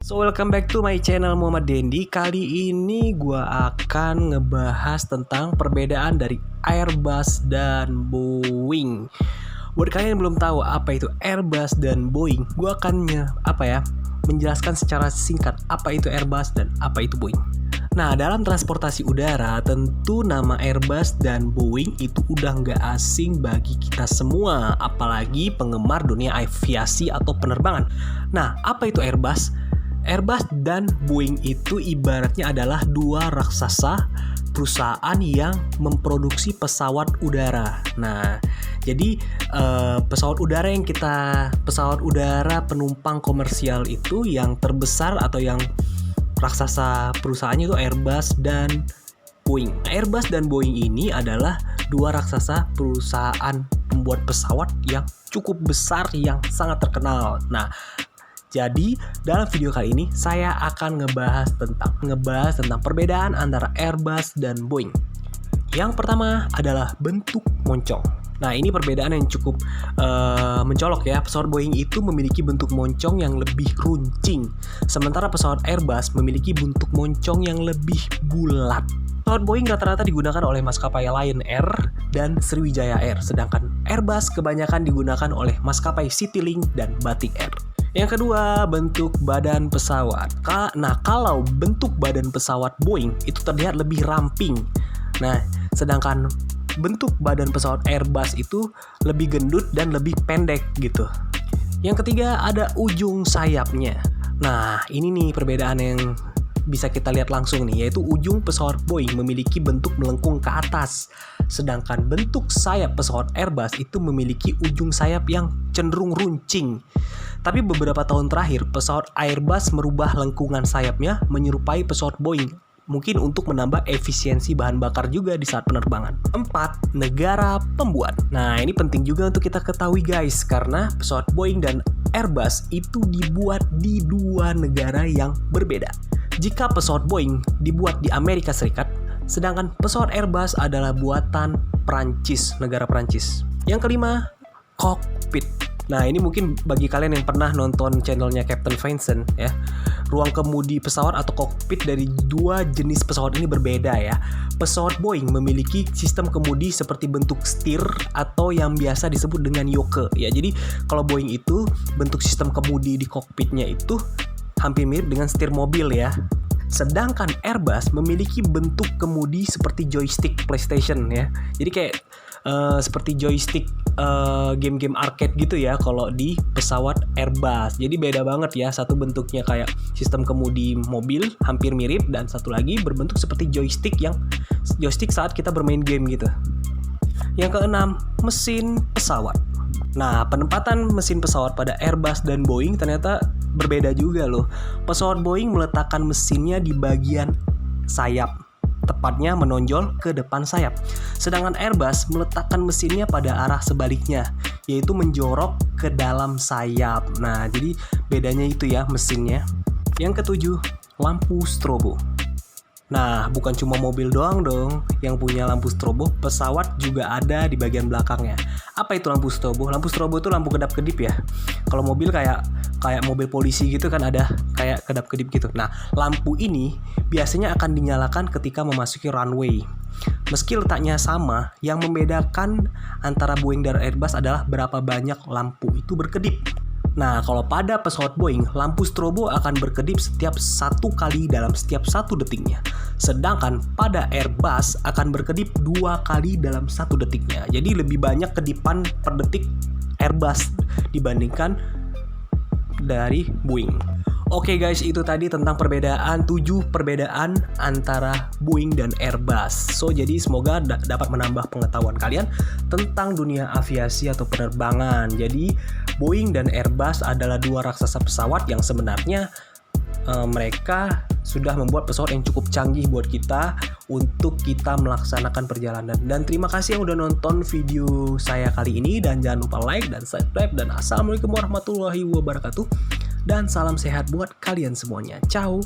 So welcome back to my channel Muhammad Dendi. Kali ini gua akan ngebahas tentang perbedaan dari Airbus dan Boeing. Buat kalian yang belum tahu apa itu Airbus dan Boeing, gua akan menjelaskan secara singkat apa itu Airbus dan apa itu Boeing. Nah, dalam transportasi udara, tentu nama Airbus dan Boeing itu udah nggak asing bagi kita semua, apalagi penggemar dunia aviasi atau penerbangan. Nah, apa itu Airbus? Airbus dan Boeing itu ibaratnya adalah dua raksasa perusahaan yang memproduksi pesawat udara. Nah, jadi pesawat udara penumpang komersial itu yang terbesar atau yang raksasa perusahaannya itu Airbus dan Boeing. Airbus dan Boeing ini adalah dua raksasa perusahaan pembuat pesawat yang cukup besar yang sangat terkenal. Nah, jadi dalam video kali ini saya akan ngebahas tentang perbedaan antara Airbus dan Boeing. Yang pertama adalah bentuk moncong. Nah, ini perbedaan yang cukup mencolok ya. Pesawat Boeing itu memiliki bentuk moncong yang lebih runcing, sementara pesawat Airbus memiliki bentuk moncong yang lebih bulat. Pesawat Boeing rata-rata digunakan oleh maskapai Lion Air dan Sriwijaya Air, sedangkan Airbus kebanyakan digunakan oleh maskapai Citylink dan Batik Air. Yang kedua, bentuk badan pesawat. Nah, kalau bentuk badan pesawat Boeing itu terlihat lebih ramping. Nah, sedangkan bentuk badan pesawat Airbus itu lebih gendut dan lebih pendek gitu. Yang ketiga, ada ujung sayapnya. Nah, ini nih perbedaan yang bisa kita lihat langsung nih, yaitu ujung pesawat Boeing memiliki bentuk melengkung ke atas, sedangkan bentuk sayap pesawat Airbus itu memiliki ujung sayap yang cenderung runcing. Tapi beberapa tahun terakhir, pesawat Airbus merubah lengkungan sayapnya menyerupai pesawat Boeing, mungkin untuk menambah efisiensi bahan bakar juga di saat penerbangan. 4. Negara pembuat. Nah, ini penting juga untuk kita ketahui guys, karena pesawat Boeing dan Airbus itu dibuat di dua negara yang berbeda. Jika pesawat Boeing dibuat di Amerika Serikat, sedangkan pesawat Airbus adalah buatan Prancis, negara Prancis. Yang kelima, kokpit. Nah, ini mungkin bagi kalian yang pernah nonton channelnya Captain Vincent ya. Ruang kemudi pesawat atau kokpit dari dua jenis pesawat ini berbeda ya. Pesawat Boeing memiliki sistem kemudi seperti bentuk setir atau yang biasa disebut dengan yoke ya. Jadi kalau Boeing itu bentuk sistem kemudi di kokpitnya itu hampir mirip dengan setir mobil ya. Sedangkan Airbus memiliki bentuk kemudi seperti joystick PlayStation ya. Jadi kayak seperti joystick game-game arcade gitu ya kalau di pesawat Airbus. Jadi beda banget ya, satu bentuknya kayak sistem kemudi mobil hampir mirip, dan satu lagi berbentuk seperti joystick saat kita bermain game gitu. Yang keenam, mesin pesawat. Nah, penempatan mesin pesawat pada Airbus dan Boeing ternyata berbeda juga loh. Pesawat Boeing meletakkan mesinnya di bagian sayap, tepatnya menonjol ke depan sayap. Sedangkan Airbus meletakkan mesinnya pada arah sebaliknya, yaitu menjorok ke dalam sayap. Nah, jadi bedanya itu ya mesinnya. Yang ketujuh, lampu strobo. Nah, bukan cuma mobil doang dong yang punya lampu strobo, pesawat juga ada di bagian belakangnya. Apa itu lampu strobo? Lampu strobo itu lampu kedap-kedip ya. Kalau mobil kayak mobil polisi gitu kan ada kayak kedap-kedip gitu. Nah, lampu ini biasanya akan dinyalakan ketika memasuki runway. Meski letaknya sama, yang membedakan antara Boeing dan Airbus adalah berapa banyak lampu itu berkedip. Nah, kalau pada pesawat Boeing, lampu strobo akan berkedip setiap 1 kali dalam setiap 1 detiknya. Sedangkan pada Airbus akan berkedip 2 kali dalam 1 detiknya. Jadi lebih banyak kedipan per detik Airbus dibandingkan dari Boeing. Oke guys, itu tadi tentang 7 perbedaan antara Boeing dan Airbus. So, jadi semoga dapat menambah pengetahuan kalian tentang dunia aviasi atau penerbangan. Jadi, Boeing dan Airbus adalah dua raksasa pesawat yang sebenarnya mereka sudah membuat pesawat yang cukup canggih buat kita untuk kita melaksanakan perjalanan. Dan terima kasih yang udah nonton video saya kali ini, dan jangan lupa like dan subscribe, dan assalamualaikum warahmatullahi wabarakatuh. Dan salam sehat buat kalian semuanya. Ciao.